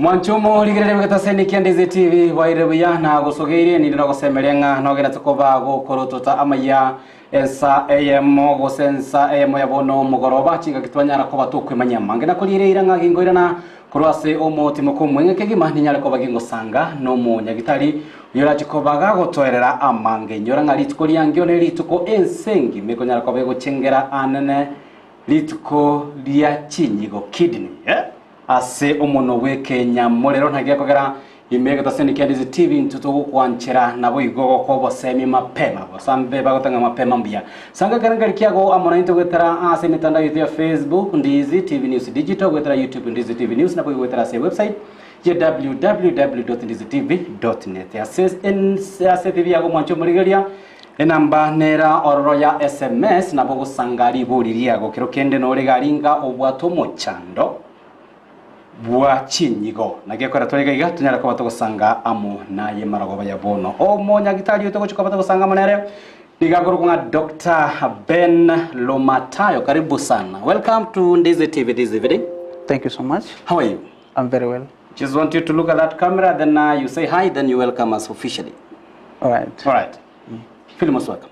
Mwanchumo ligere bweta seni Ndizi TV waire buya na gusugeire ni ndiro gusemerenga no gena tukoba gukorotota amaya ensa AM gosensa AM yabono mugoroba chinga kitwanyara ko batukwimanya mangena kulire nga gingoirana kurwase omotimo kumwenge kegima ninyale ko bagingo sanga no munya gitari yora chikobaga gotwerera amange nyora nga litiko lyangyo ne litiko ensengi mekonyara ko bego chengera anene litiko lya chinyigo kidney ase omono weke Nyamurero ntagiye kogera imege taseni Ndizi TV ntuto kwanchira nabo igogo ko bosemi mapema bosambe bagotanga mapema mbia sanga garangari kiago amona into gwetara ase mitandao ya Facebook Ndizi TV News Digital gwetara YouTube Ndizi TV News nabo gwetara ase website ya www.ndizitv.net ase TV yago mwancho murigeria enamba nera ororo ya SMS nabo gusangari buriria go kiro kende no regaringa obwato mochando bwa chinyigo nagiye kora torega iga tunyara ko batogusanga amo naye maragoba yabono omo nyagitali yotoko chiko batogusanga monere nigagoro kunga Dr. Ben Lomatayo. Karibu sana. Welcome to Ndizi TV this evening. Thank you so much. How are you? I'm very well. Just want you to look at that camera, then you say hi, then you welcome us officially. All right. All right. Feel most welcome.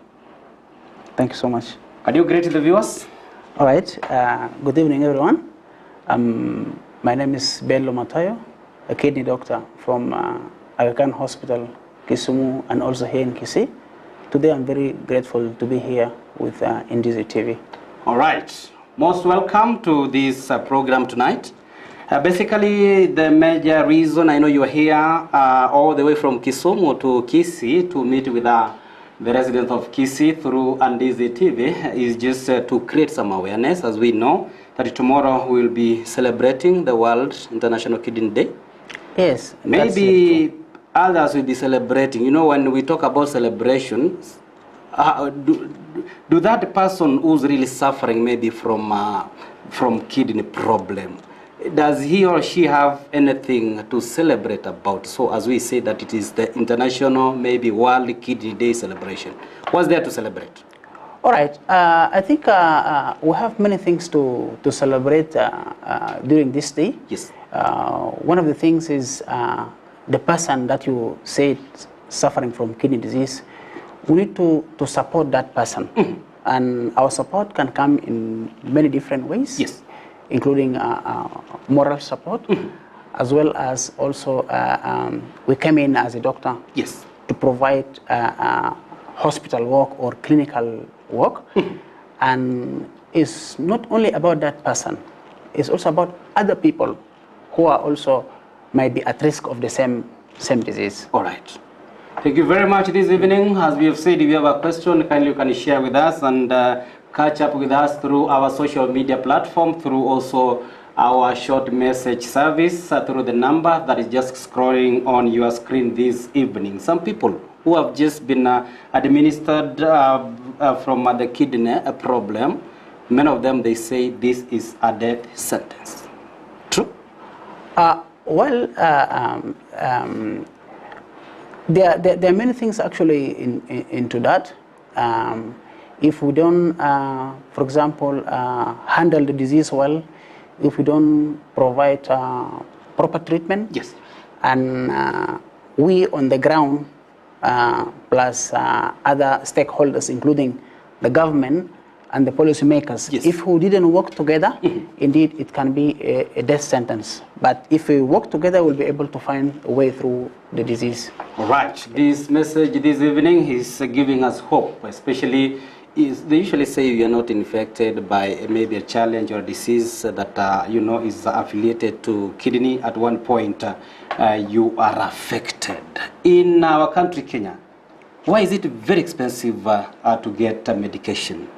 Thank you so much. Can you greet the viewers? All right. Good evening, everyone. My name is Ben Lomatayo, a kidney doctor from Aga Khan Hospital, Kisumu, and also here in Kisii. Today, I'm very grateful to be here with Ndizi TV. All right. Most welcome to this program tonight. Basically, the major reason I know you are here all the way from Kisumu to Kisii to meet with the residents of Kisii through Ndizi TV is just to create some awareness, as we know that tomorrow we will be celebrating the World International Kidney Day. Yes. Maybe others will be celebrating. You know, when we talk about celebrations, do that person who's really suffering maybe from kidney problem, does he or she have anything to celebrate about? So as we say that it is the International maybe World Kidney Day celebration, what's there to celebrate? All right. I think we have many things to celebrate during this day. Yes. One of the things is the person that you said suffering from kidney disease. We need to support that person. Mm-hmm. And our support can come in many different ways. Yes. Including moral support, mm-hmm. as well as also we came in as a doctor. Yes. To provide hospital work or clinical work. Mm-hmm. And it's not only about that person, it's also about other people who are also might be at risk of the same disease. All right. Thank you very much this evening. As we have said, if you have a question, kindly you can share with us and catch up with us through our social media platform, through also our short message service, through the number that is just scrolling on your screen this evening. Some people who have just been administered from the kidney problem, many of them, they say this is a death sentence. True? Well, there are many things actually into that. If we don't, for example, handle the disease well, if we don't provide proper treatment, yes, and we on the ground, plus other stakeholders, including the government and the policymakers, yes, if we didn't work together, mm-hmm. indeed it can be a death sentence. But if we work together, we'll be able to find a way through the disease. All right. This message this evening is giving us hope, especially they usually say you are not infected by maybe a challenge or a disease that you know is affiliated to kidney. At one point, you are affected. In our country, Kenya, why is it very expensive to get medication?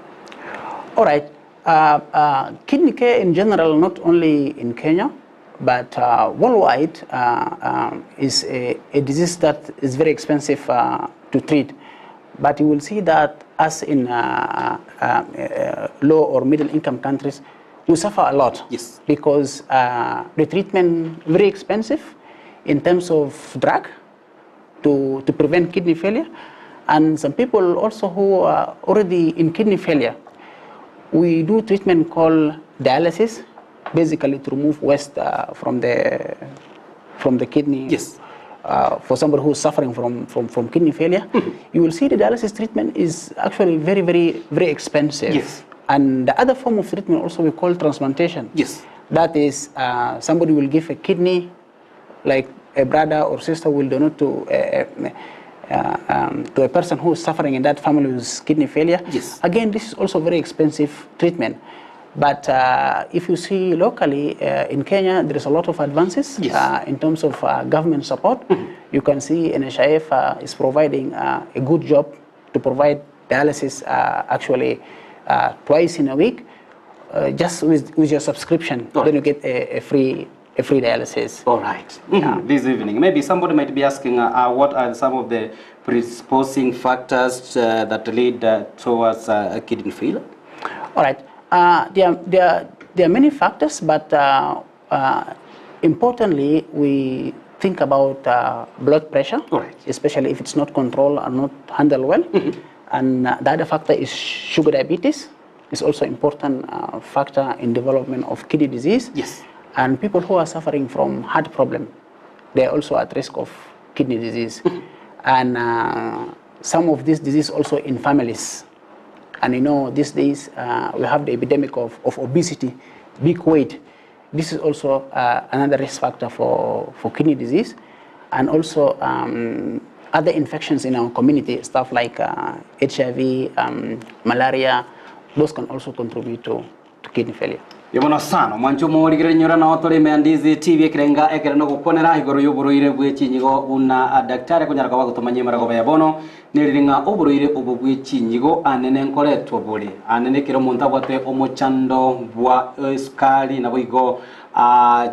All right. Kidney care in general, not only in Kenya, but worldwide, is a disease that is very expensive to treat. But you will see that as in low or middle income countries, we suffer a lot. Yes. Because the treatment very expensive in terms of drug to prevent kidney failure. And some people also who are already in kidney failure, we do treatment called dialysis, basically to remove waste from the from the kidney. Yes. For somebody who's suffering from kidney failure, you will see the dialysis treatment is actually very, very, very expensive. Yes. And the other form of treatment also we call transplantation. Yes. That is, somebody will give a kidney, like a brother or sister will donate to a person who is suffering in that family with kidney failure. Yes. Again, this is also very expensive treatment. But if you see locally in Kenya, there is a lot of advances in terms of government support. You can see NHIF is providing a good job to provide dialysis actually twice in a week, just with your subscription. Then you get a free dialysis. All right. This evening, maybe somebody might be asking, what are some of the predisposing factors that lead towards kidney failure? All right. There are many factors, but importantly, we think about blood pressure, especially if it's not controlled or not handled well. And the other factor is sugar diabetes. It's also important factor in development of kidney disease. Yes. And people who are suffering from heart problem, they are also at risk of kidney disease. And some of this disease also in families. And you know, these days we have the epidemic of obesity, big weight. This is also another risk factor for kidney disease. And also other infections in our community, stuff like HIV, malaria, those can also contribute to kidney failure. Yomono sana mwancho mwori nyora na otore Ndizi TV kirenga ekere no gukonera igoro y'uburuire bw'ekinyigo una daktari kunyara kwa gutomanye maragoba yabono niriringa uburuire ubu bw'ekinyigo anene nkoretwo buri anene kiro muntu abwate omuchando bwa skali nabo igo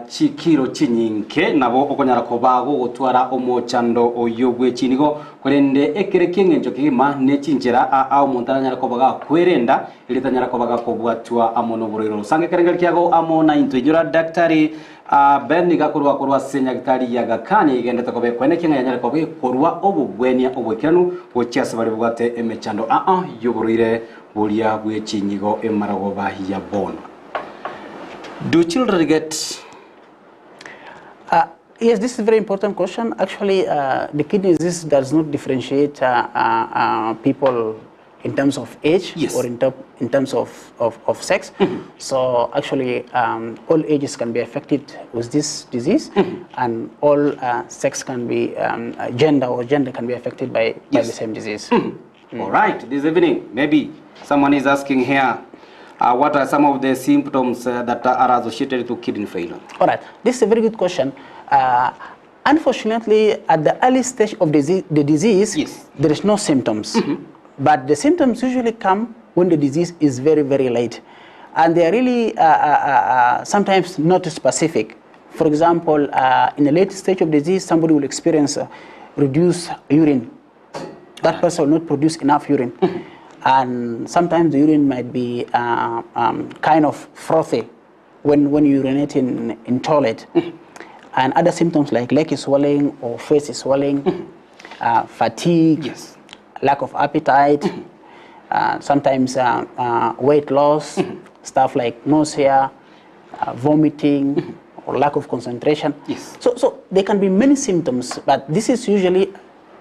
chikiro chinyinke nabo okonyara ko bago gutwara omuchando oyo bw'ekinigo kurende ekere kingenjo kigima nechinjera au muntu aranyara ko baga kwerenda ilitanyara ko baga ko bwatwa amono buruiro sange kerenga kiago amona intujura daktari Benni gakurwa kurwa senya gitari ya gakani igende takobe kwene kinga yanyare kobe kurwa obugwenia obwekiranu wocyase bari bwate emechando yuburuire bulia bw'ekinyigo emarago bahiya bono. Do children get yes, this is a very important question. Actually, the kidney disease does not differentiate people in terms of age or in terms of sex. So actually, all ages can be affected with this disease, and all sex can be, gender can be affected by the same disease. All right, this evening, maybe someone is asking here, what are some of the symptoms that are associated to kidney failure? All right, this is a very good question. Unfortunately, at the early stage of the disease, there is no symptoms. But the symptoms usually come when the disease is very, very late. And they are really sometimes not specific. For example, in the late stage of disease, somebody will experience reduced urine. That person will not produce enough urine. And sometimes the urine might be kind of frothy when you urinate in toilet. And other symptoms like leg swelling or face swelling, fatigue, lack of appetite, sometimes weight loss, stuff like nausea, vomiting, or lack of concentration. So there can be many symptoms, but this is usually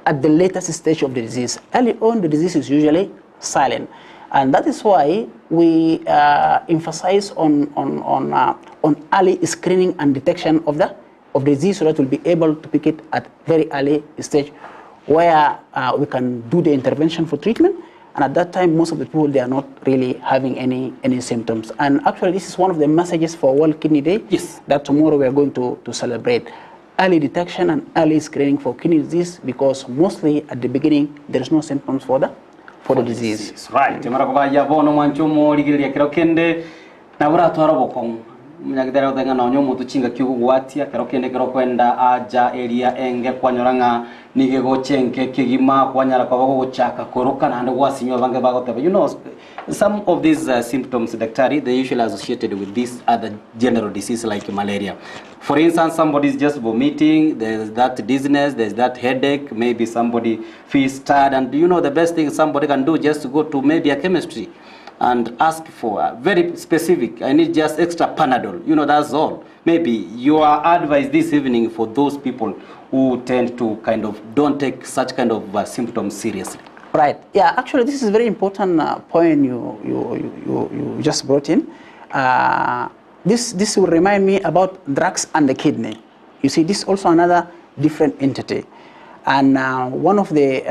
at the latest stage of the disease. Early on, the disease is usually silent. And that is why we emphasize on early screening and detection of the disease, so that we'll be able to pick it at very early stage, where we can do the intervention for treatment. And at that time, most of the people, they are not really having any symptoms. And actually, this is one of the messages for World Kidney Day, that tomorrow we are going to celebrate early detection and early screening for kidney disease, because mostly at the beginning, there is no symptoms for the disease. Right. Munyagidera udenga na onyo mutu chinga kiugu gwatia kerokende kerokwenda aja eria enge kwanyoranga nigego chenke kigima kwanyara kwa bago chaka koroka na hande gwasinywa bange bagoteba. You know, some of these symptoms, daktari, they usually associated with this other general disease like malaria. For instance, somebody is just vomiting, there's that dizziness, there's that headache, maybe somebody feels tired, and you know the best thing somebody can do just to go to maybe a chemistry and ask for very specific, I need just extra Panadol, you know, that's all. Maybe your advice this evening for those people who tend to kind of don't take such kind of symptoms seriously. Right. Yeah. Actually, this is a very important point you just brought in. This will remind me about drugs and the kidney. You see, this is also another different entity, and one of the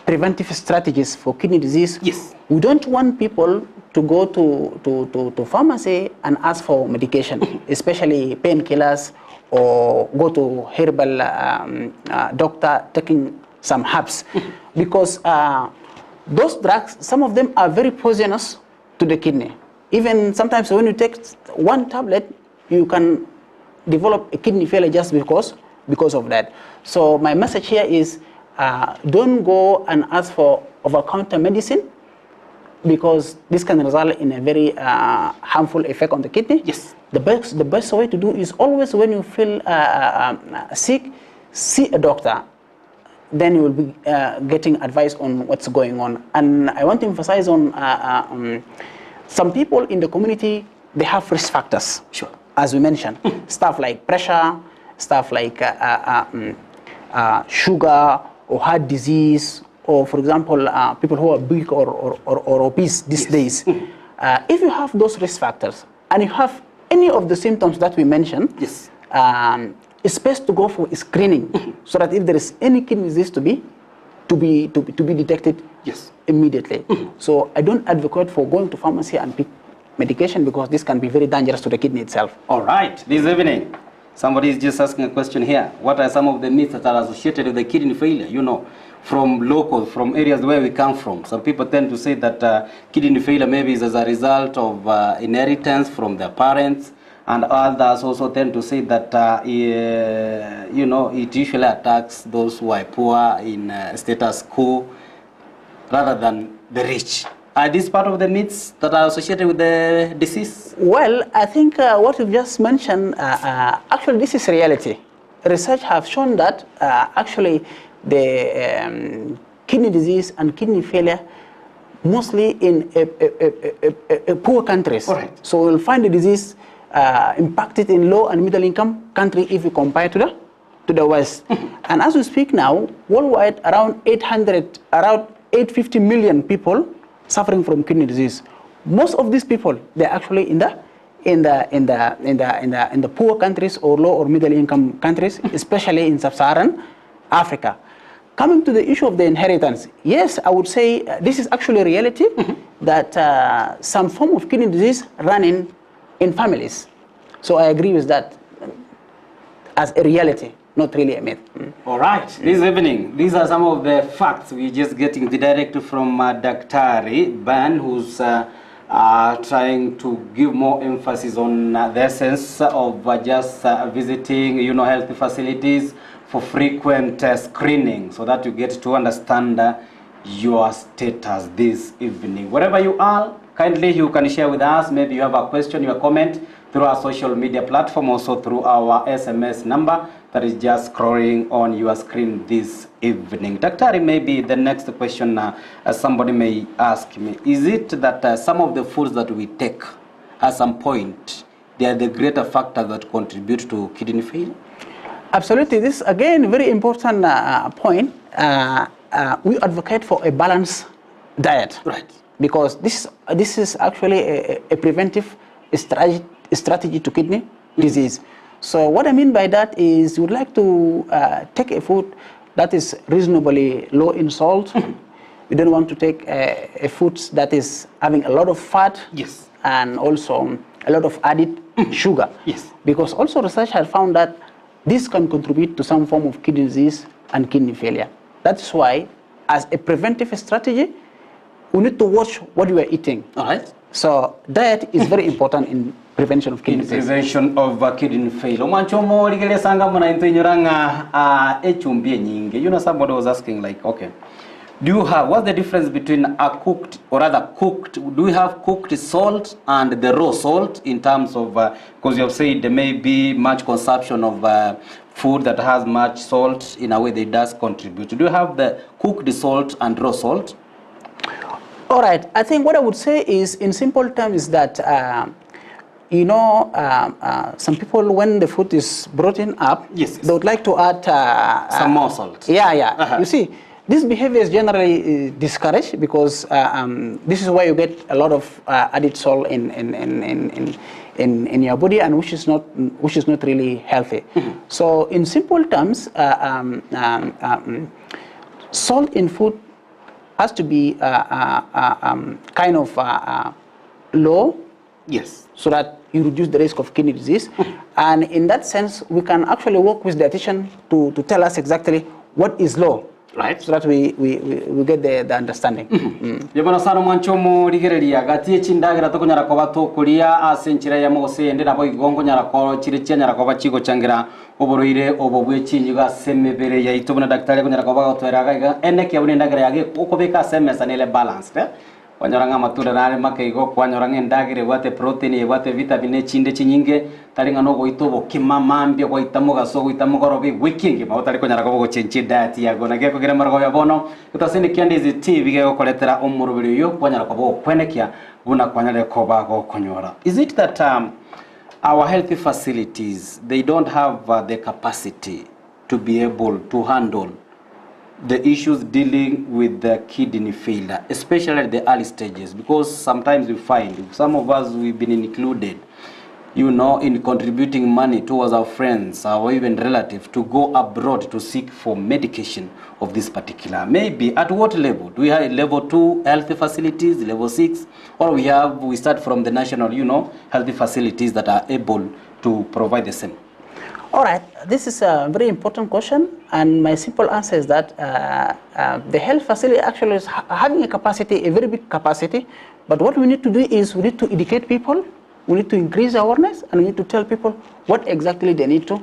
preventive strategies for kidney disease. Yes. We don't want people to go to pharmacy and ask for medication, especially painkillers, or go to herbal doctor taking some herbs, because those drugs, some of them are very poisonous to the kidney. Even sometimes when you take one tablet, you can develop a kidney failure just because of that. So my message here is, don't go and ask for over-counter medicine, because this can result in a very harmful effect on the kidney. Yes. The best way to do is always, when you feel sick, see a doctor. Then you will be getting advice on what's going on. And I want to emphasize on some people in the community, they have risk factors. Sure. As we mentioned, stuff like pressure, stuff like sugar or heart disease, or for example, people who are big or obese these days. If you have those risk factors and you have any of the symptoms that we mentioned, yes, it's best to go for screening, so that if there is any kidney disease to be detected, yes, immediately. So I don't advocate for going to pharmacy and pick medication, because this can be very dangerous to the kidney itself. All right. This evening, somebody is just asking a question here. What are some of the myths that are associated with the kidney failure? You know, from areas where we come from. Some people tend to say that kidney failure maybe is as a result of inheritance from their parents. And others also tend to say that, you know, it usually attacks those who are poor in status quo rather than the rich. Are these part of the myths that are associated with the disease? Well, I think what you've just mentioned, actually this is reality. Research have shown that actually the kidney disease and kidney failure mostly in poor countries. Right. So we'll find the disease impacted in low and middle income country if you compare to the West. And as we speak now, worldwide around 850 million people suffering from kidney disease. Most of these people, they're actually in the poor countries or low or middle income countries, especially in sub-Saharan Africa. Coming to the issue of the inheritance, yes, I would say this is actually a reality, that some form of kidney disease run in families. So I agree with that as a reality, not really a myth. All right. This evening, these are some of the facts we're just getting direct from Dr. Ban, who's trying to give more emphasis on the essence of just visiting, you know, health facilities for frequent screening, so that you get to understand your status this evening. Wherever you are, kindly you can share with us. Maybe you have a question, your comment through our social media platform, also through our SMS number that is just scrolling on your screen this evening. Dr. Maybe the next question somebody may ask me, is it that some of the foods that we take at some point, they are the greater factor that contribute to kidney failure? Absolutely. This, again, very important point. We advocate for a balanced diet. Right. Because this is actually a preventive strategy to kidney disease. So what I mean by that is, we would like to take a food that is reasonably low in salt. We don't want to take a food that is having a lot of fat. Yes. And also a lot of added sugar. Yes. Because also research has found that this can contribute to some form of kidney disease and kidney failure. That's why, as a preventive strategy, we need to watch what we are eating. All right. So diet is very important in prevention of kidney disease. Prevention of kidney failure. You know, somebody was asking, like, okay, do you have, what's the difference between a cooked, or rather cooked, do we have cooked salt and the raw salt, in terms of, because you have said there may be much consumption of food that has much salt, in a way that does contribute. Do you have the cooked salt and raw salt? All right. I think what I would say is, in simple terms, that some people, when the food is brought in up, yes. they would like to add some more salt. Yeah. You see, this behavior is generally discouraged because this is why you get a lot of added salt in your body, and which is not really healthy. So, in simple terms, salt in food has to be kind of low. Yes. So that you reduce the risk of kidney disease. And in that sense, we can actually work with the dietitian to tell us exactly what is low. Right. So that we get the understanding. Yabona sana mwancho mo rigereria gatie chindagira to kunyara ko bato kuria asenchira ya mose ende nabo igongo nyara ko chiriche nyara ko bachigo changira oboroire obobwe chinji ga semebere ya itobona daktari kunyara ko bagotwera ga ene ke abune ndagira yage ukobeka semesa nele balanced wanyoranga matunda nare makeigo kwanyoranga ndagire wate protein wate vitamin chinde chinyinge taringa no goitobo kimamambia goitamo gaso goitamo gorobi wikingi mawatari konyara ko chenchi diet yago na geko gira margo yabono kutasende Ndizi TV geko koletera omurubiri yo kwanyara ko kwenekia buna kwanyare ko bago konyora. Is it that our healthy facilities, they don't have the capacity to be able to handle the issues dealing with the kidney failure, especially at the early stages? Because sometimes we find, some of us, we've been included, in contributing money towards our friends or even relatives to go abroad to seek for medication of this particular. Maybe at what level? Do we have level 2 healthy facilities, level 6, or we start from the national, healthy facilities that are able to provide the same? All right, this is a very important question, and my simple answer is that the health facility actually is having a capacity, a very big capacity, but what we need to do is we need to educate people, we need to increase awareness, and we need to tell people what exactly they need to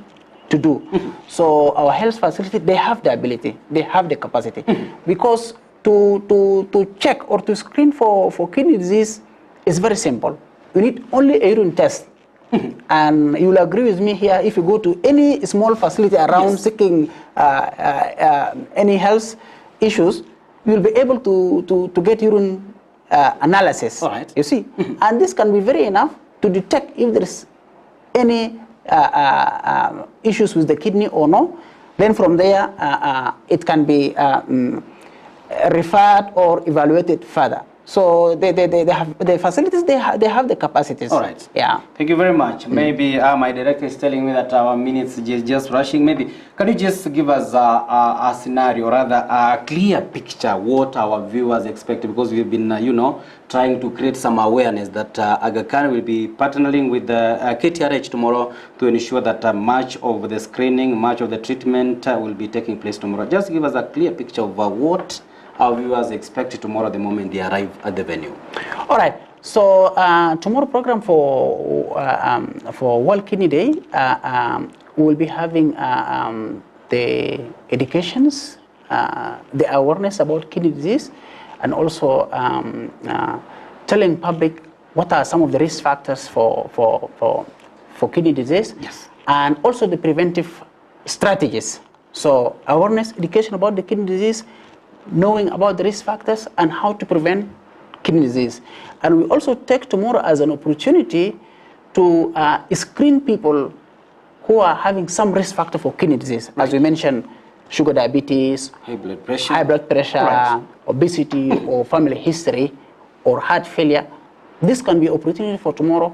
do. So our health facility, they have the ability, they have the capacity, because to check or to screen for kidney disease is very simple. You need only a urine test. And you will agree with me here, if you go to any small facility around seeking any health issues, you will be able to get urine analysis. All right. You see, and this can be very enough to detect if there is any issues with the kidney or no. Then from there, it can be referred or evaluated further. So they have the facilities, they have the capacities. All right. Yeah. Thank you very much. Maybe my director is telling me that our minutes is just rushing. Maybe can you just give us a scenario, rather a clear picture, what our viewers expect? Because we've been, trying to create some awareness that Aga Khan will be partnering with the KTRH tomorrow to ensure that much of the screening, much of the treatment will be taking place tomorrow. Just give us a clear picture of what our viewers expect tomorrow the moment they arrive at the venue. All right. So tomorrow program for World Kidney Day, we will be having the educations, the awareness about kidney disease, and also telling public what are some of the risk factors for kidney disease, yes, and also the preventive strategies. So awareness, education about the kidney disease, knowing about the risk factors and how to prevent kidney disease. And we also take tomorrow as an opportunity to screen people who are having some risk factor for kidney disease. Right. As we mentioned, sugar diabetes, high blood pressure, right, obesity, or family history, or heart failure. This can be an opportunity for tomorrow.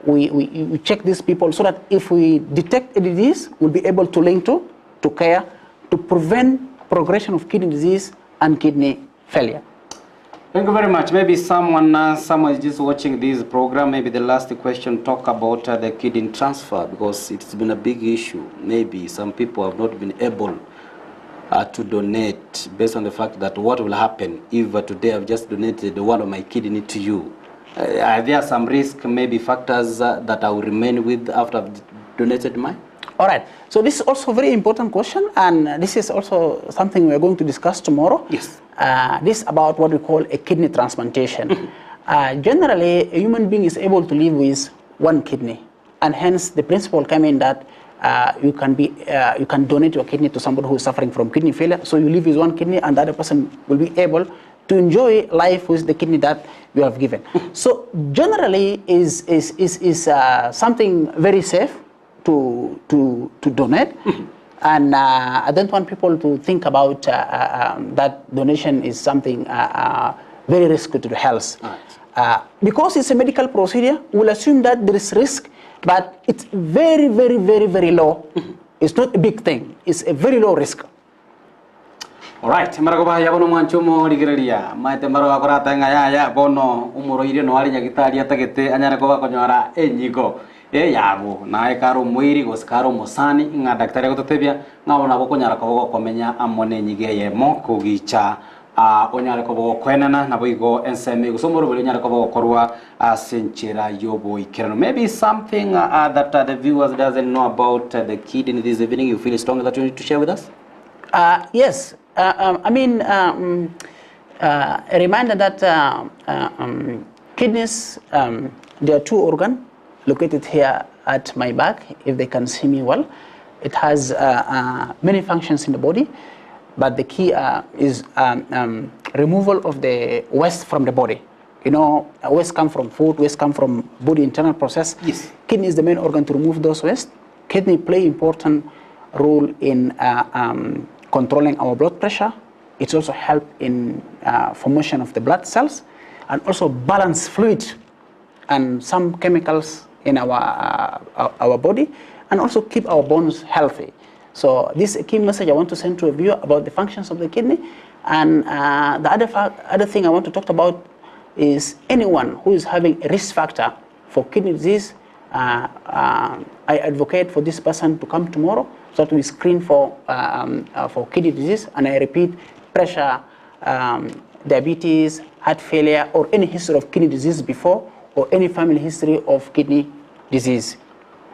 We check these people so that if we detect a disease, we'll be able to link to care to prevent progression of kidney disease and kidney failure. Thank you very much. Maybe someone is just watching this program. Maybe the last question talk about the kidney transfer, because it's been a big issue. Maybe some people have not been able to donate based on the fact that what will happen if today I've just donated one of my kidney to you. Are there some risk, maybe factors that I will remain with after I've donated mine? All right. So this is also a very important question, and this is also something we are going to discuss tomorrow. Yes. This is about what we call a kidney transplantation. Generally, a human being is able to live with one kidney, and hence the principle came in that you can donate your kidney to somebody who is suffering from kidney failure. So you live with one kidney, and the other person will be able to enjoy life with the kidney that you have given. So generally is something very safe to donate. And I don't want people to think about that donation is something very risky to the health. Right. Because it's a medical procedure, we'll assume that there is risk, but it's very, very, very, very low. It's not a big thing. It's a very low risk. All right. Maragoba ya bono mwanchumo ligirelia. Maite maragoba korata ya bono umuro irio no ali nyagitari atagete anyara goba konyora enyigo. Yago na ekaro mwiri goskaro mosani nga daktari gototebia ngabona bokonyara ko komenya amone nyige yemo kugicha onyara ko kwenana na boigo enseme gusomoro bole nyara ko korwa senchera yobo ikirano. Maybe something that the viewers doesn't know about the kidney this evening. You feel stronger that you need to share with us? Yes. I mean, a reminder that kidneys, there are two organs located here at my back, if they can see me well. It has many functions in the body, but the key is removal of the waste from the body. You know, waste come from food, waste come from body internal process. Yes. Kidney is the main organ to remove those waste. Kidney play important role in controlling our blood pressure. It also helps in formation of the blood cells and also balance fluid and some chemicals in our body, and also keep our bones healthy. So this is a key message I want to send to a viewer about the functions of the kidney. And the other thing I want to talk about is anyone who is having a risk factor for kidney disease. I advocate for this person to come tomorrow so that we screen for kidney disease. And I repeat, pressure, diabetes, heart failure, or any history of kidney disease before, or any family history of kidney disease.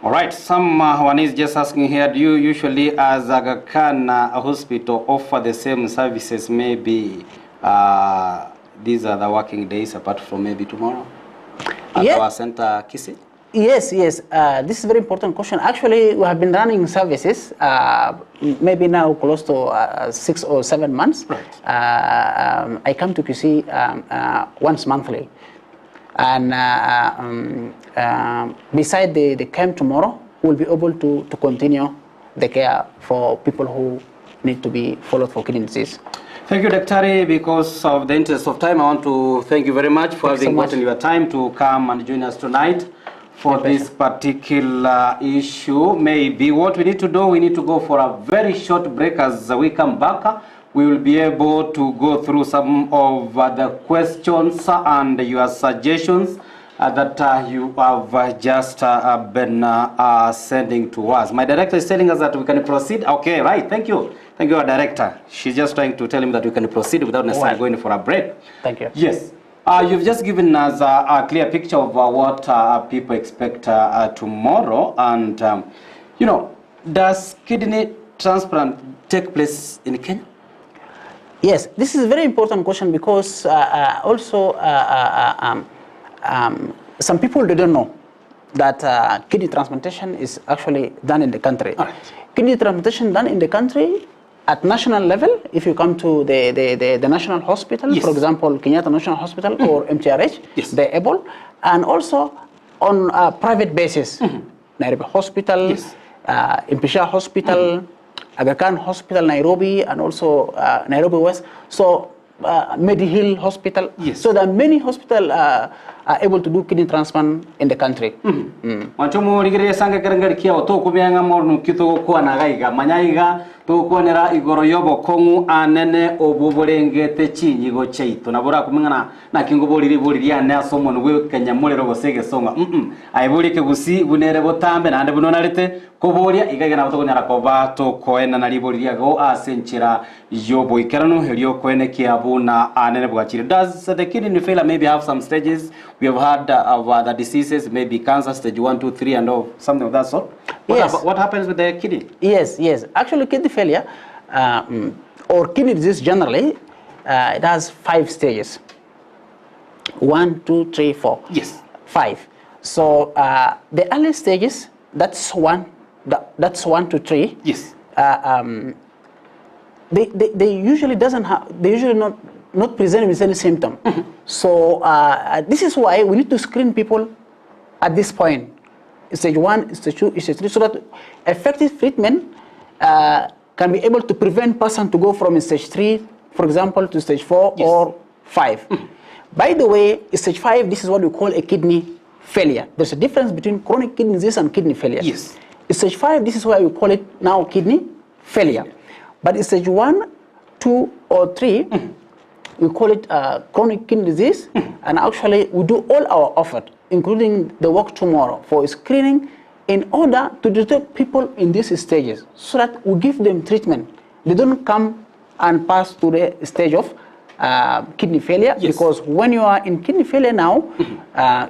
All right. Someone is just asking here, do you usually, as Aga Khan hospital, offer the same services? Maybe these are the working days apart from maybe tomorrow at our center, Kisii? Yes. This is a very important question. Actually, we have been running services, maybe now close to 6 or 7 months. Right. I come to Kisii once monthly. And beside the camp tomorrow, we'll be able to continue the care for people who need to be followed for kidney disease. Thank you, Dr. Because of the interest of time, I want to thank you very much for having gotten your time to come and join us tonight for this particular issue. Maybe what we need to do, we need to go for a very short break. As we come back, we will be able to go through some of the questions and your suggestions that you have just been sending to us. My director is telling us that we can proceed. Okay, right. Thank you. Thank you, our director. She's just trying to tell him that we can proceed without necessarily going for a break. Thank you. Yes. You've just given us a clear picture of what people expect tomorrow. And, you know, does kidney transplant take place in Kenya? Yes, this is a very important question because also some people don't know that kidney transplantation is actually done in the country. Right. Kidney transplantation done in the country at national level. If you come to the national hospital, yes. For example, Kenyatta National Hospital or MTRH, yes. They're able, and also on a private basis, Nairobi Hospital, yes. Impisha Hospital, Aga Khan Hospital, Nairobi, and also Nairobi West. So Medihill Hospital. Yes. So there are many hospitals are able to do kidney transplant in the country. Wanchomo rigere sanga karangari kia oto kubianga mornu kito kwa nagaiga manyaiga to kuonera igoro yobo kongu anene obuborengete chinyigo cheito nabora kumingana na kingoboriri boriri ane asomon we kanyamurero gosege songa aiburi ke Gusii bunere botambe nande bunonarete koboria igage na botogonyara koba to koena na liboriria go asenchira yobo ikerano helio koene kia buna anene bwachiri. Does the kidney failure maybe have some stages? We have had of the diseases, maybe cancer stage 1, 2, 3, and something of that sort. What happens with the kidney? Yes. Actually, kidney failure or kidney disease generally, it has 5 stages. 1, 2, 3, 4. Yes. 5. So the early stages, that's 1 to 3. Yes. They usually doesn't have. They usually not presenting with any symptom. So this is why we need to screen people at this point. Stage 1, stage 2, stage 3, so that effective treatment can be able to prevent person to go from stage 3, for example, to stage 4 or 5. By the way, stage 5, this is what we call a kidney failure. There's a difference between chronic kidney disease and kidney failure. Yes. Stage 5, this is why we call it now kidney failure. But stage 1, 2, or 3, we call it chronic kidney disease, and actually we do all our effort, including the work tomorrow, for screening in order to detect people in these stages so that we give them treatment. They don't come and pass to the stage of kidney failure, because when you are in kidney failure now,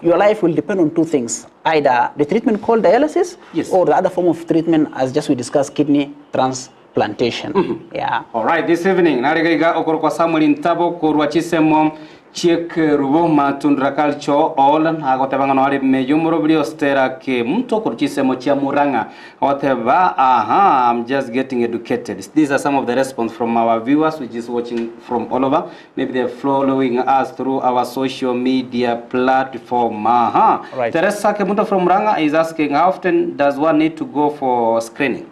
your life will depend on two things: either the treatment called dialysis or the other form of treatment, as just we discussed, kidney transplantation. Yeah. All right, this evening, narigaiga okorokwa Samuel Ntabo kurwa chisemo chiek rubo matundra culture all agotebanga no ari mejumuro bili ostera ke mto kurchisemo chia muranga whatever. I'm just getting educated. These are some of the response from our viewers, which is watching from all over. Maybe they're following us through our social media platform. Right. Teresa Kemuto from Muranga is asking, how often does one need to go for screening?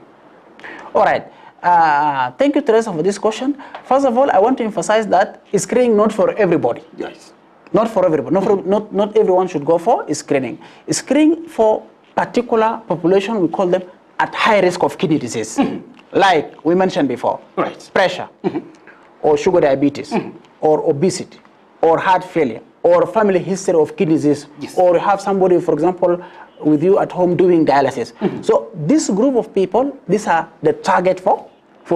All right. Thank you, Teresa, for this question. First of all, I want to emphasize that screening not for everybody. Yes. Not for everybody. Not everyone should go for screening. Screening for particular population, we call them at high risk of kidney disease. Like we mentioned before. Right. Pressure, or sugar diabetes, or obesity, or heart failure, or family history of kidney disease, or you have somebody, for example, with you at home doing dialysis. So this group of people, these are the target for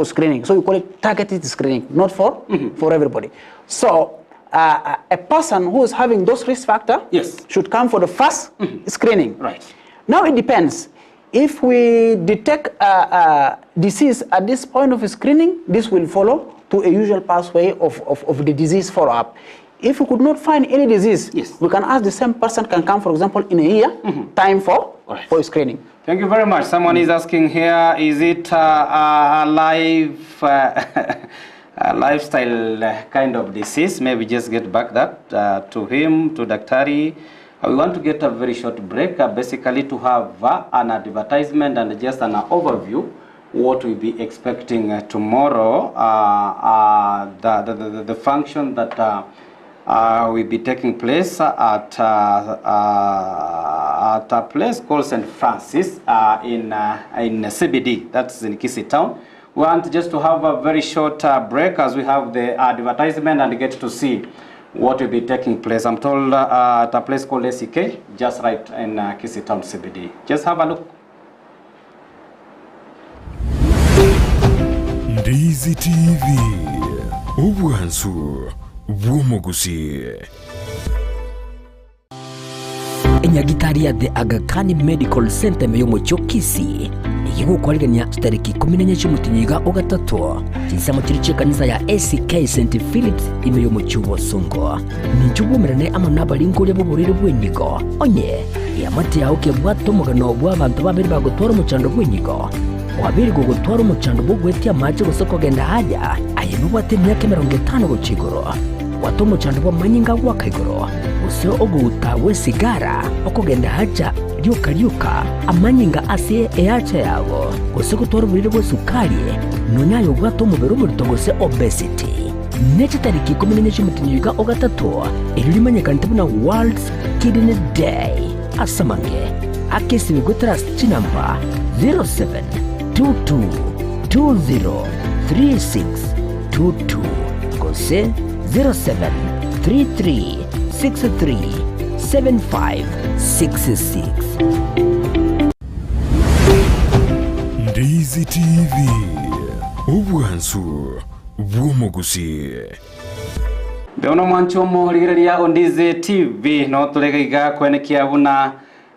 screening. So we call it targeted screening, not for everybody. So a person who is having those risk factors should come for the first screening. Right. Now it depends. If we detect disease at this point of screening, this will follow to a usual pathway of the disease follow-up. If we could not find any disease, we can ask the same person can come, for example, in a year, time for screening. Thank you very much. Someone is asking here, is it a lifestyle kind of disease? Maybe just get back that to him, to Daktari. We want to get a very short break, basically to have an advertisement and just an overview what we'll be expecting tomorrow, the function that will be taking place at a place called St. Francis in CBD, that's in Kisii town. We want just to have a very short break as we have the advertisement and get to see what will be taking place. I'm told at a place called SEK, just right in Kisii town CBD. Just have a look. Ndizi TV, Ubwansu, Gusii. Enyagitari ya The Aga Khan Medical Center meyomo Kisii igigukorerania tariki 14 cy'umutinyiga ugatatu kisamo kiri kanisa ya ACK St. Philip's imeyomo cy'ubosongo ninjubumerane amanabalinkore buburire bwenyigo onye yamati yauke bwato mugano bw'abantu babiri bagotwara umucando bwenyigo wabiri gutwara umucando bugwetia maje gusoko genda haja ayinubwate myaka 50 gucigoro wato umucando bwa manyinga wakaigoro usio oguta we sigara okugenda haja ryuka amanyinga ase eacha yago usiko torburire bwo sukari nonyayo bwato mubero murtogose obesity neche tariki 14 cy'umutinyiga ugatatu iririmanyekana tubuna World Kidney Day asamange akesi gutras chinamba 0722203622 kose 0733637566. Ndizi TV, Ubwansu, Gusii. Beono mwanchomo ligireria Ndizi TV no tulegaiga kwenekia buna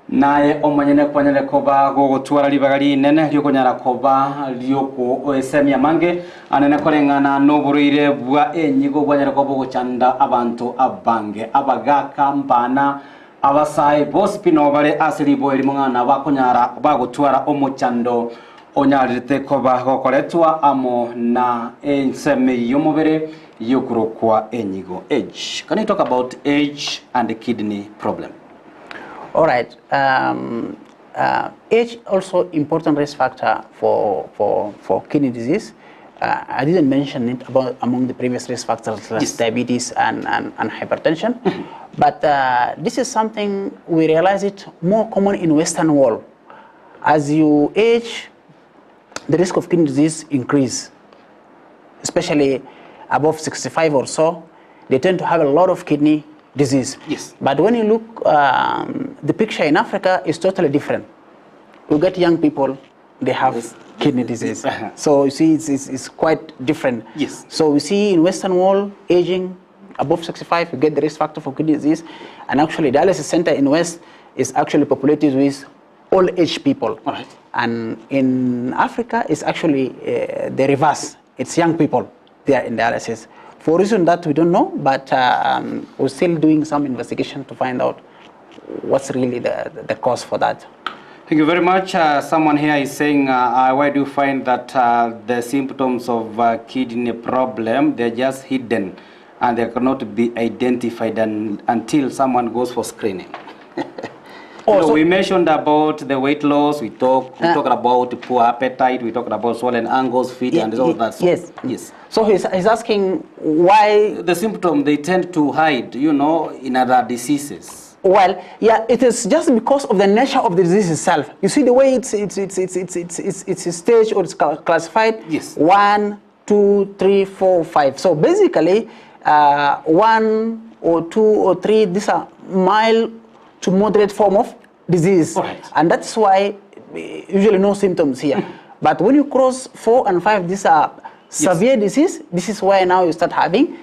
naye omanyene kwanyene koba gogotwara libagari nene lyokonyara koba lyoko esemya mange anene kolengana noburuire bwa enyigo gwanyara kobo gochanda abantu abange abagaka mbana abasaye bospino bale asili boeli mungana bakonyara bagotwara omochando onyarite koba gokoretwa amo na enseme yomubere yukuru kwa enyigo age. Can you talk about age and the kidney problem? All right. Age also important risk factor for kidney disease. I didn't mention it about among the previous risk factors like diabetes and hypertension, but this is something we realize it more common in Western world. As you age, the risk of kidney disease increase, especially above 65 or so. They tend to have a lot of kidney disease. Yes. But when you look, the picture in Africa is totally different. You get young people, they have kidney disease. So you see, it's quite different. Yes. So we see in Western world, aging above 65, you get the risk factor for kidney disease. And actually, dialysis center in West is actually populated with old age people. All right. And in Africa, it's actually the reverse. It's young people, they are in dialysis. For a reason that we don't know, but we're still doing some investigation to find out what's really the cause for that. Thank you very much. Someone here is saying, why do you find that the symptoms of kidney problem, they're just hidden and they cannot be identified until someone goes for screening? So we mentioned about the weight loss, we talked about poor appetite, we talked about swollen ankles, feet, and all that. So, yes. Yes. So he's asking why... The symptoms, they tend to hide, you know, in other diseases. Well, yeah, it is just because of the nature of the disease itself. You see the way it's staged or it's classified. Yes. 1, 2, 3, 4, 5. So basically, 1 or 2 or 3, these are mild to moderate form of disease. Right. And that's why usually no symptoms here. But when you cross 4 and 5, these are severe disease. This is why now you start having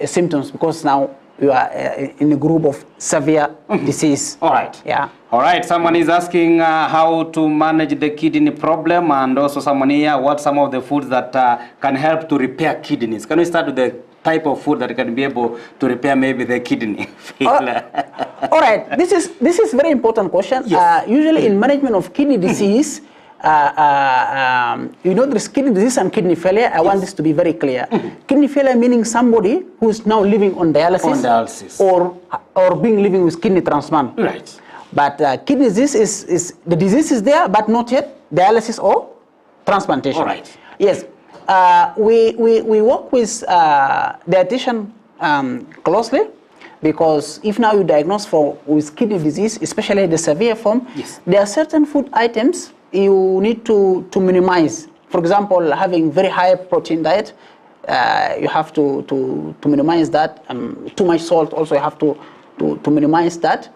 symptoms, because now you are in a group of severe disease. All right. Yeah. All right. Someone is asking how to manage the kidney problem, and also someone here, what some of the foods that can help to repair kidneys. Can we start with the type of food that can be able to repair maybe the kidney? All right. This is very important question. Yes. Usually in management of kidney disease, you know, there's kidney disease and kidney failure. I want this to be very clear. Kidney failure meaning somebody who is now living on dialysis, or being living with kidney transplant. Right. But kidney disease is the disease is there, but not yet dialysis or transplantation. All right. Yes. We work with dietitian closely, because if now you diagnose with kidney disease, especially the severe form, there are certain food items you need to minimize. For example, having very high protein diet, you have to minimize that. Too much salt also you have to minimize that,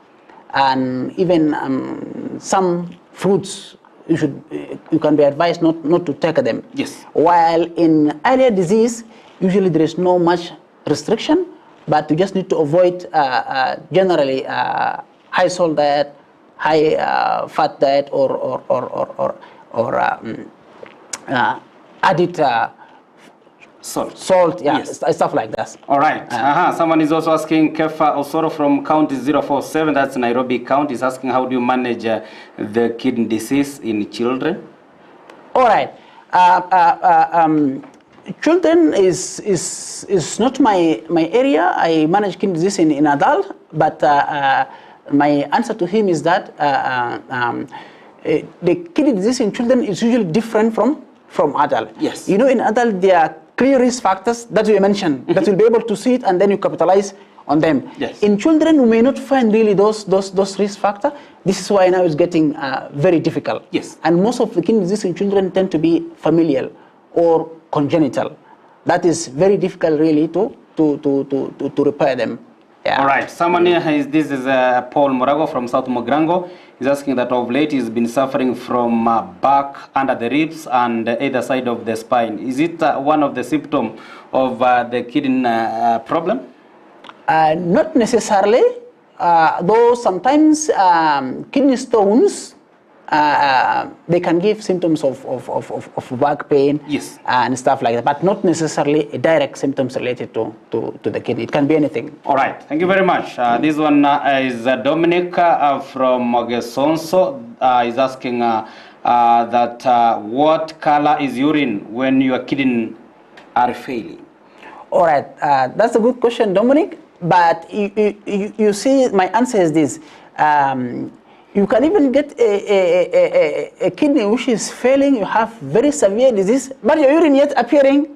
and even some fruits you can be advised not to take them. Yes. While in earlier disease, usually there is no much restriction, but you just need to avoid generally high salt diet, high fat diet, or added salt, yeah, stuff like that. All right. Someone is also asking, Kefa Osoro from County 047, that's Nairobi County, is asking, how do you manage the kidney disease in children? All right. Children is not my area. I manage kidney disease in adult, but my answer to him is that the kidney disease in children is usually different from adult. Yes. You know, in adult there are clear risk factors that you mentioned that you'll be able to see it, and then you capitalize on them. Yes. In children, we may not find really those risk factors. This is why now it's getting very difficult. Yes. And most of the kidney disease in children tend to be familial or congenital. That is very difficult really to repair them. Yeah. All right. Someone here this is Paul Morago from South Mogrango. He's asking that of late he's been suffering from back under the ribs and either side of the spine. Is it one of the symptoms of the kidney problem? Not necessarily, though sometimes kidney stones, they can give symptoms of back pain, yes, and stuff like that, but not necessarily direct symptoms related to the kidney. It can be anything. All right, thank you very much. This one is Dominic from Mogesonso. Is asking that what color is urine when your kidney are failing? All right, that's a good question, Dominic. But you see, my answer is this. You can even get a kidney which is failing, you have very severe disease, but your urine yet appearing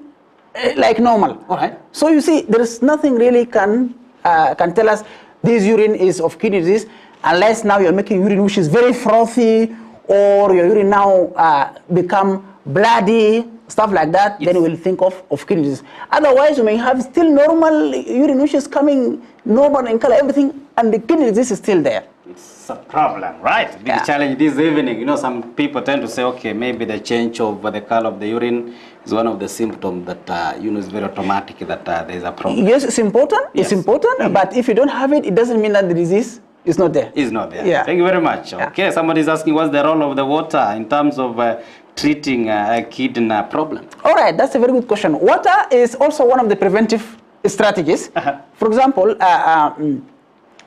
like normal. All right. So you see, there is nothing really can tell us this urine is of kidney disease, unless now you're making urine which is very frothy, or your urine now become bloody, stuff like that, then we'll think of kidney disease. Otherwise, you may have still normal urine which is coming normal in color, everything, and the kidney disease is still there. It's a problem, right? Big challenge this evening. You know, some people tend to say, okay, maybe the change of the color of the urine is one of the symptoms that, you know, is very automatic, that there's a problem. Yes, it's important. Yes. It's important, but if you don't have it, it doesn't mean that the disease is not there. It's not there. Yeah. Thank you very much. Yeah. Okay, somebody's asking what's the role of the water in terms of treating a kidney problem? All right, that's a very good question. Water is also one of the preventive strategies. For example,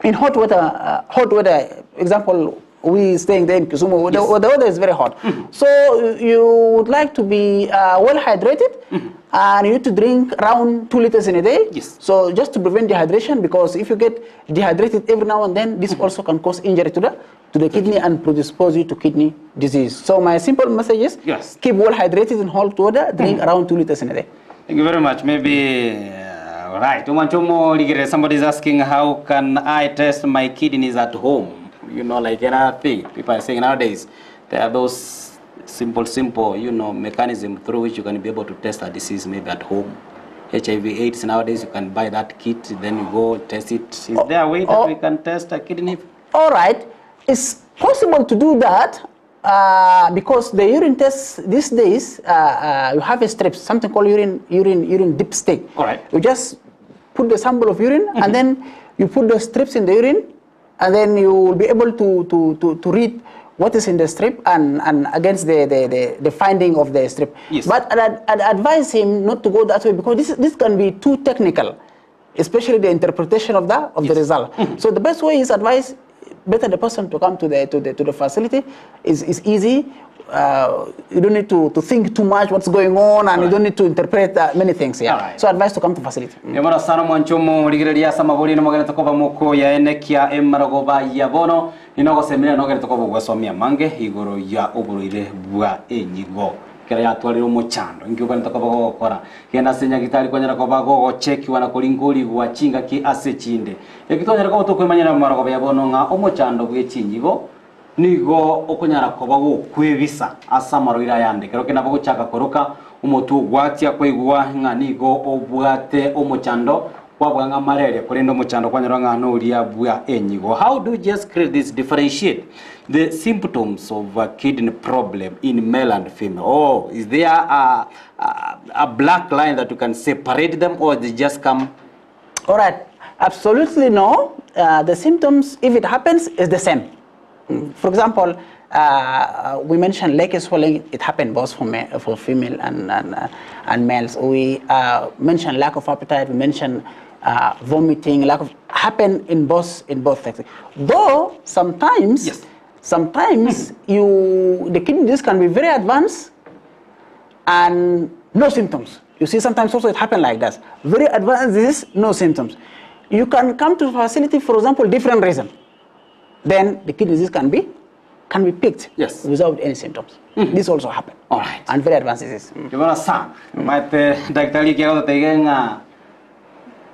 in hot weather, example, we staying there in Kisumu, the weather is very hot. So you would like to be well hydrated, and you need to drink around 2 liters in a day. Yes. So just to prevent dehydration, because if you get dehydrated every now and then, this also can cause injury to the kidney and predispose you to kidney disease. So my simple message is, keep well hydrated in hot water, drink around 2 liters in a day. Thank you very much. Maybe, right, somebody's asking, how can I test my kidneys at home? You know, like another thing, people are saying nowadays, there are those simple, you know, mechanism through which you can be able to test a disease maybe at home. HIV/AIDS, nowadays you can buy that kit, then you go test it. Is there a way that we can test a kidney? All right, it's possible to do that because the urine tests these days, you have a strip, something called urine dipstick. All right. You just put the sample of urine and then you put the strips in the urine, and then you will be able to read what is in the strip and against the finding of the strip. Yes. But I'd advise him not to go that way, because this can be too technical, especially the interpretation of the result. So the best way is advise better the person to come to the facility. Is easy. You don't need to think too much what's going on, and you don't need to interpret many things. Yeah. So advice to come to facility. Yamara sana mwanchomo ligredia sama boli no magana tokoba moko ya enekia emaragoba ya bono inogo semina no gere tokoba gwasomia mange igoro ya oburuire bwa enyigo kera ya twaliro mochando ingyo tokoba gokora kena senya gitari kwanyara koba gogo cheki wana kolingoli gwa chinga ki ase chinde ekitonyera ko to kwemanyira maragoba ya bono nga omochando bwe chinyigo nigo okonyara koba go kwebisa asamaro ira yande kero kena bago chaka koroka umutu gwatia kwigwa nga nigo obwate omochando wabwanga marere kurendo omochando kwanyara nga no ria bwa enyigo. How do you just create this, differentiate the symptoms of a kidney problem in male and female? Oh, is there a black line that you can separate them, or they just come? All right, absolutely no. The symptoms, if it happens, is the same. For example, we mentioned leg swelling. It happened both for female and males. We mentioned lack of appetite. We mentioned vomiting. Happen in both sexes. Though sometimes, the kidney disease can be very advanced and no symptoms. You see, sometimes also it happens like that. Very advanced disease, no symptoms. You can come to the facility for example, different reason. Then the kidney disease can be picked without any symptoms. This also happen. All right. And very advanced disease. Kibona sana. Mate daktari kiago tegenga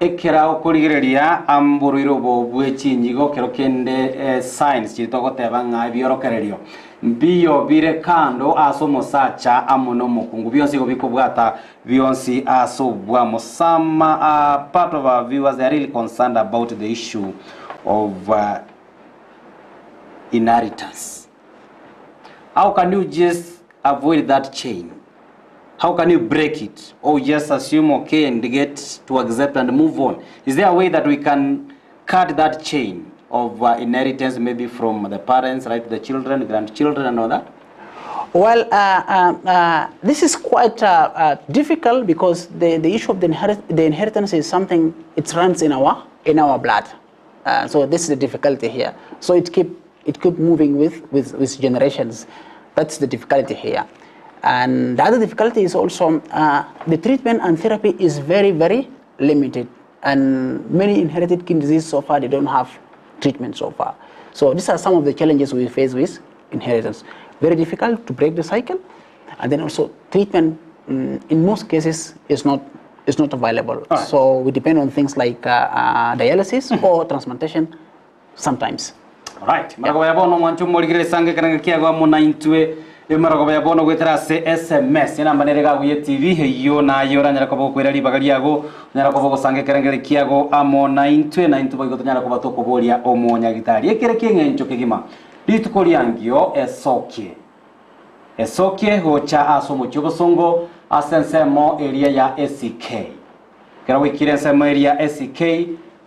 ekera okurigereria amburuiro bo bwechi nyigo kero kende science chitoko tebanga biorokererio. Biyo bire kando asomo sacha amono mukungu bionsi go bikobwata bionsi aso bwa mosama. Part of our viewers are really concerned about the issue of inheritance. How can you just avoid that chain? How can you break it? Or just assume okay and get to accept and move on? Is there a way that we can cut that chain of inheritance, maybe from the parents, right, to the children, grandchildren and all that? Well, this is quite difficult, because the issue of the inheritance is something, it runs in our blood. So this is the difficulty here. So it keep moving with generations. That's the difficulty here. And the other difficulty is also the treatment and therapy is very, very limited, and many inherited kidney disease so far, they don't have treatment so far. So these are some of the challenges we face with inheritance. Very difficult to break the cycle, and then also treatment in most cases is not available. Right. So we depend on things like dialysis or transplantation sometimes. Right. Imarago ya bono gwetera se SMS ina manerega guye TV heyo na yora nyara kobo kwera libagari yago nyara kobo sange kerengere kiago amo 92 boy gotonyara koba to koboria omonya gitari ekere kengencho kigima litukoliangio esokie hocha asomo chobosongo asensemo area ya SK kera wikire nsemo area ya SK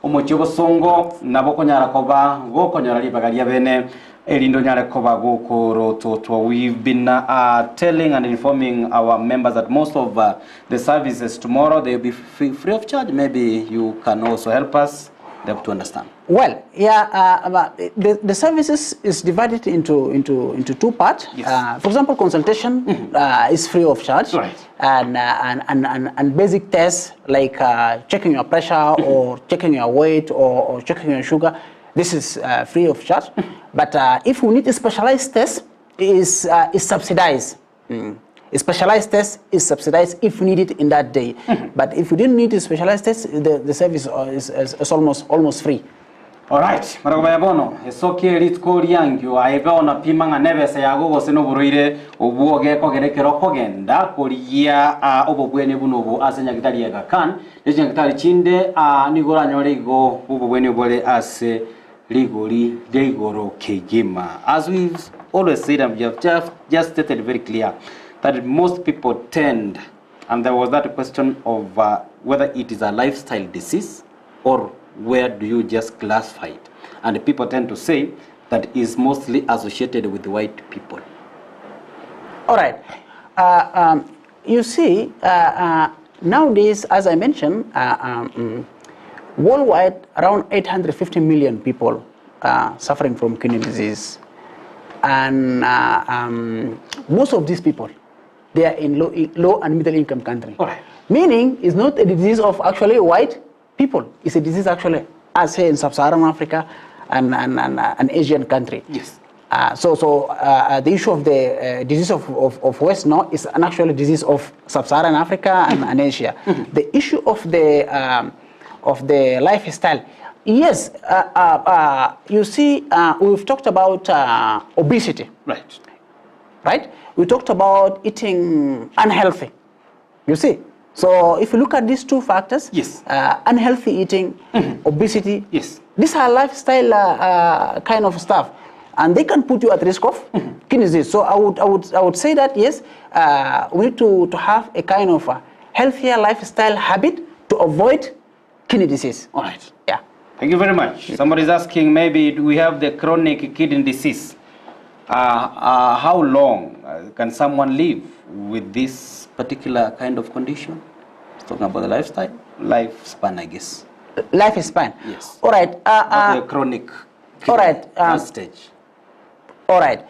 omochobosongo nabo konyara koba gokonyara libagari ya bene we've been telling and informing our members that most of the services tomorrow they'll be free of charge. Maybe you can also help us to understand. Well, yeah, the services is divided into two parts. Yes. For example, consultation is free of charge, right. And basic tests like checking your pressure or checking your weight or checking your sugar. This is free of charge, but if we need a specialized test, is subsidized. A specialized test is subsidized if needed in that day. But if we didn't need a specialized test, the service is almost free. All right, maragobaya bono esokie ritkoriangyo aibona pimanga nebese yago goseno buruire obuoge kogerekero kogenda koria obobwene bunobo asenya gitari yaga kan deje gitari chinde nigoranyore go obobwene bole ase legally degoro kegima. As we've always said, and we have just stated very clear that most people tend, and there was that question of whether it is a lifestyle disease or where do you just classify it, and the people tend to say that is mostly associated with white people. All right, you see, nowadays, as I mentioned, worldwide, around 850 million people suffering from kidney disease. And most of these people, they are in low and middle income countries. Right. Meaning, it's not a disease of actually white people. It's a disease actually, as say in Sub-Saharan Africa and Asian country. Yes. So the issue of the disease of West now is an actual disease of Sub-Saharan Africa and Asia. The issue of the lifestyle. Yes, you see, we've talked about obesity. Right. Right? We talked about eating unhealthy. You see? So if you look at these two factors, yes, unhealthy eating, obesity, yes, these are lifestyle kind of stuff, and they can put you at risk of kidney disease. So I would say that yes, we need to have a kind of healthier lifestyle habit to avoid kidney disease. All right. Yeah. Thank you very much. Somebody is asking, maybe we have the chronic kidney disease. How long can someone live with this particular kind of condition? It's talking about the lifespan, I guess. Lifespan. Yes. All right. The chronic kidney stage. All right.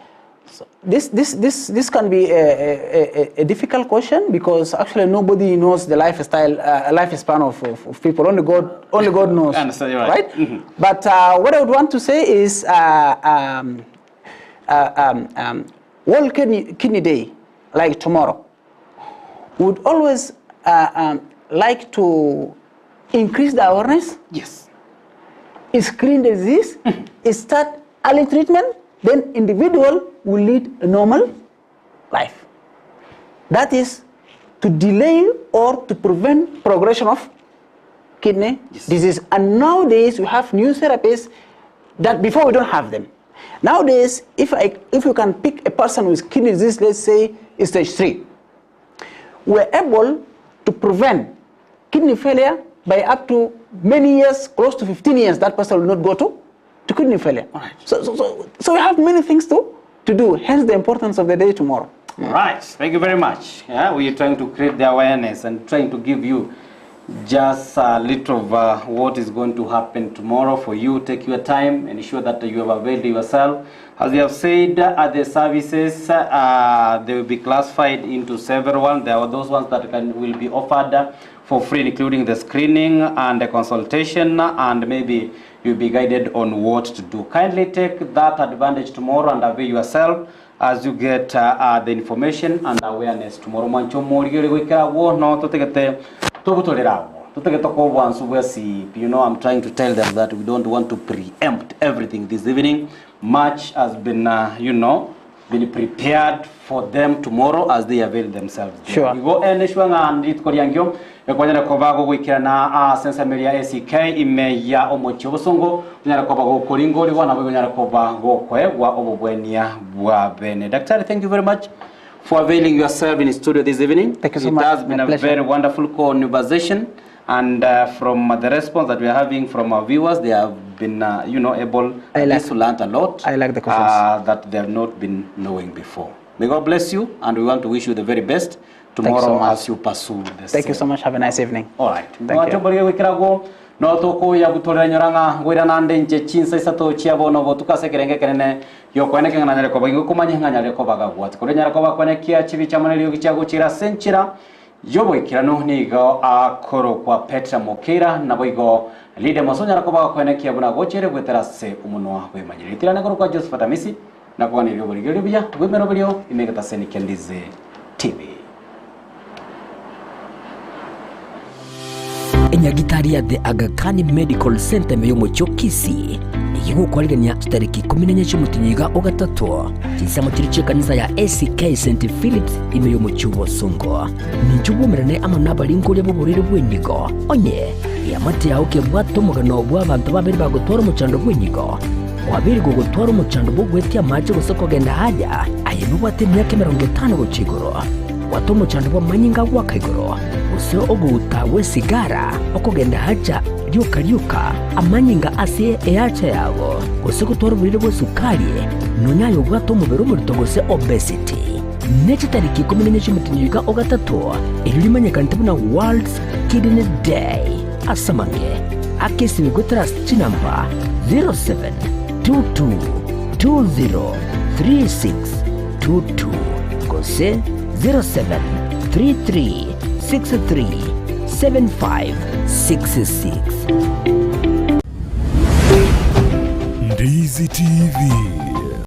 So this can be a difficult question because actually nobody knows the lifespan of people. Only God knows. I understand, you're right? But what I would want to say is World Kidney Day, like tomorrow, would always like to increase the awareness. Yes. Screen the disease, start early treatment, then individual will lead a normal life. That is to delay or to prevent progression of kidney disease. And nowadays we have new therapies that before we don't have them. Nowadays, if you can pick a person with kidney disease, let's say stage 3, we're able to prevent kidney failure by up to many years, close to 15 years, that person will not go to kidney failure. Right. So we have many things to do, hence the importance of the day tomorrow. Right, thank you very much. Yeah, we are trying to create the awareness and trying to give you just a little of what is going to happen tomorrow for you. Take your time and ensure that you have availed yourself. As we have said, the services, they will be classified into several ones. There are those ones that will be offered for free, including the screening and the consultation, and maybe you'll be guided on what to do. Kindly take that advantage tomorrow and avail yourself as you get the information and awareness tomorrow. Mancho morigere wikira wo no totegete tobutolerawo. You know, I'm trying to tell them that we don't want to preempt everything this evening. Much has been, you know, been prepared for them tomorrow as they avail themselves. Sure. You go and it Koreangyo, a Korean Kobago Wikana, Sensamelia ACK, Imeya Omochosongo, Narakobago Koringo, one of Narakobago Kwewa Obwenia Wabene. Doctor, thank you very much for availing yourself in the studio this evening. Thank you so much. It has been a very wonderful conversation. And from the response that we are having from our viewers, they have been, you know, able to learn a lot. I like the questions that they have not been knowing before. May God bless you, and we want to wish you the very best tomorrow as you pursue this. Thank you so much. Have a nice evening. All right. Thank you. No toko ya gutorera nyoranga gwira nande nje chinsa isato chiabo no botuka sekerenge kenene yo kweneke ngana ko bingo kumanye nganya ko baga gwat ko nyara ko bakone kia chibi chamaneli yo kichago chira senchira yobo ikirano nigo akoro kwa Petra Mokera naboigo lide masonya ko baga kwene kia buna gochere gwetera se umunwa we manyiri tirana ko kwa Joseph Amisi na kwa ni yobo ligero bya gwemero byo imegata seni Ndizi TV. Enyagitari ya the Aga Khan Medical Center meyo mucyo Kisii igihugu kwaliganya tariki 14 cy'umutinyiga ogatatu kisamo kiri kanisa ya ACK St Philips imeyo mucyo bosongo nijubumerane amanaba lingole boburire bwenyigo onye yamate yaho ke bwato mugano bw'abantu babiri bagotora mucando bwenyigo wabiri gogotora mucando bogweti amaje gusoko genda haja ayebubate myaka 50 gocigoro wato mucando bwa manyinga gwa kaigoro usio oguta we sigara okogenda haja ryuka amanyinga ase eacha yawo usiko torburire bwo sukari nonyayo bwato mubero muri togose obesity nechi tariki 14 cy'umutinyiga ogatatu iririmanye na World Kidney Day asamange akesi bigotrust chinamba 0722203622 kose 0733637566. Ndizi TV.